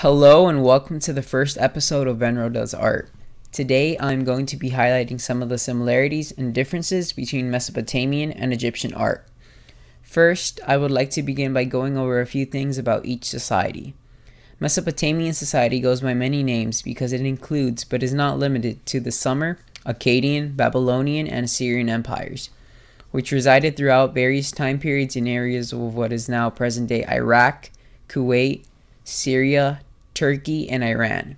Hello and welcome to the first episode of Venro Does Art. Today I'm going to be highlighting some of the similarities and differences between Mesopotamian and Egyptian art. First, I would like to begin by going over a few things about each society. Mesopotamian society goes by many names because it includes but is not limited to the Sumer, Akkadian, Babylonian, and Assyrian empires, which resided throughout various time periods in areas of what is now present-day Iraq, Kuwait, Syria, Turkey, and Iran.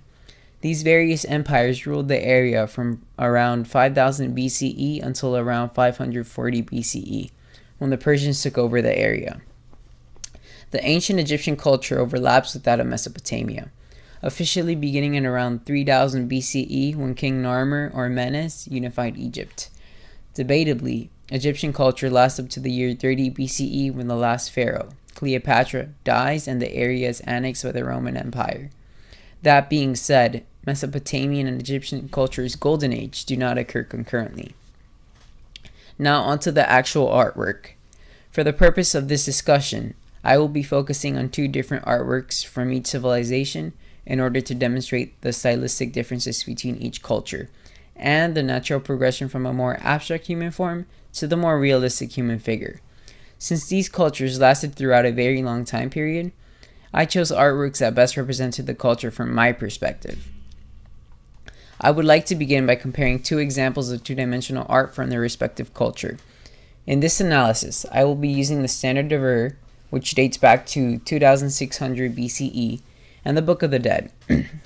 These various empires ruled the area from around 5000 BCE until around 540 BCE, when the Persians took over the area. The ancient Egyptian culture overlaps with that of Mesopotamia, officially beginning in around 3000 BCE when King Narmer or Menes unified Egypt. Debatably, Egyptian culture lasts up to the year 30 BCE when the last pharaoh, Cleopatra, dies and the area is annexed by the Roman Empire. That being said, Mesopotamian and Egyptian culture's golden age do not occur concurrently. Now onto the actual artwork. For the purpose of this discussion, I will be focusing on two different artworks from each civilization in order to demonstrate the stylistic differences between each culture and the natural progression from a more abstract human form to the more realistic human figure. Since these cultures lasted throughout a very long time period, I chose artworks that best represented the culture from my perspective. I would like to begin by comparing two examples of two-dimensional art from their respective culture. In this analysis, I will be using the Standard of Ur, which dates back to 2600 BCE, and the Book of the Dead,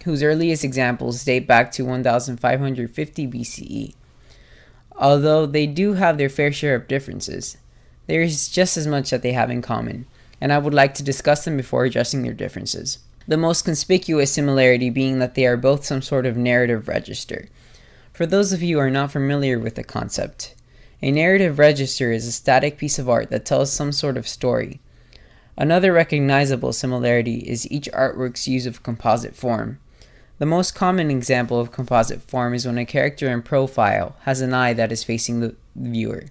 whose earliest examples date back to 1550 BCE. Although they do have their fair share of differences, there is just as much that they have in common, and I would like to discuss them before addressing their differences. The most conspicuous similarity being that they are both some sort of narrative register. For those of you who are not familiar with the concept, a narrative register is a static piece of art that tells some sort of story. Another recognizable similarity is each artwork's use of composite form. The most common example of composite form is when a character in profile has an eye that is facing the viewer,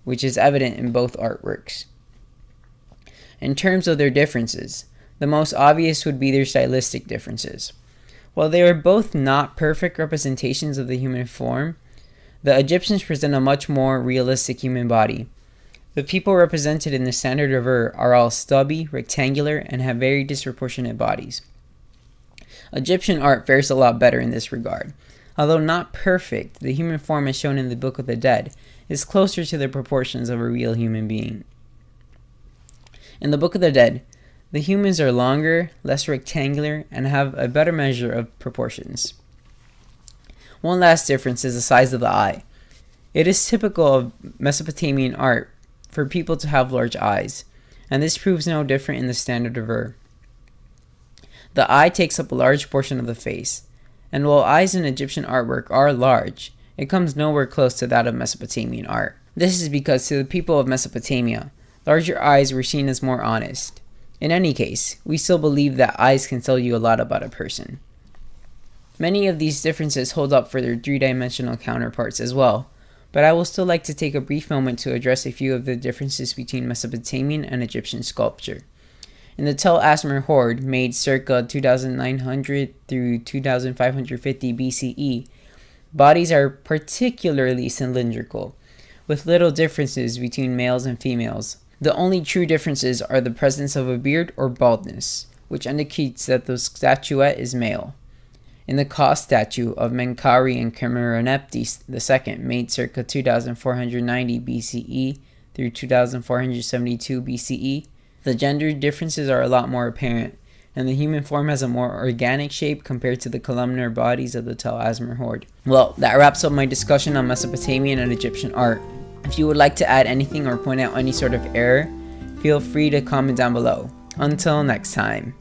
which is evident in both artworks. In terms of their differences, the most obvious would be their stylistic differences. While they are both not perfect representations of the human form, the Egyptians present a much more realistic human body. The people represented in the Standard of Ur are all stubby, rectangular, and have very disproportionate bodies. Egyptian art fares a lot better in this regard. Although not perfect, the human form as shown in the Book of the Dead is closer to the proportions of a real human being. In the Book of the Dead, the humans are longer, less rectangular, and have a better measure of proportions. One last difference is the size of the eye. It is typical of Mesopotamian art for people to have large eyes, and this proves no different in the Standard of Ur. The eye takes up a large portion of the face, and while eyes in Egyptian artwork are large, it comes nowhere close to that of Mesopotamian art. This is because to the people of Mesopotamia, larger eyes were seen as more honest. In any case, we still believe that eyes can tell you a lot about a person. Many of these differences hold up for their three-dimensional counterparts as well, but I will still like to take a brief moment to address a few of the differences between Mesopotamian and Egyptian sculpture. In the Tel Asmer hoard, made circa 2900 through 2550 BCE, bodies are particularly cylindrical, with little differences between males and females. The only true differences are the presence of a beard or baldness, which indicates that the statuette is male. In the Ka statue of Menkaure and Khmeremneptah II, made circa 2490 BCE through 2472 BCE, the gender differences are a lot more apparent, and the human form has a more organic shape compared to the columnar bodies of the Tel Asmer hoard. Well, that wraps up my discussion on Mesopotamian and Egyptian art. If you would like to add anything or point out any sort of error, feel free to comment down below. Until next time.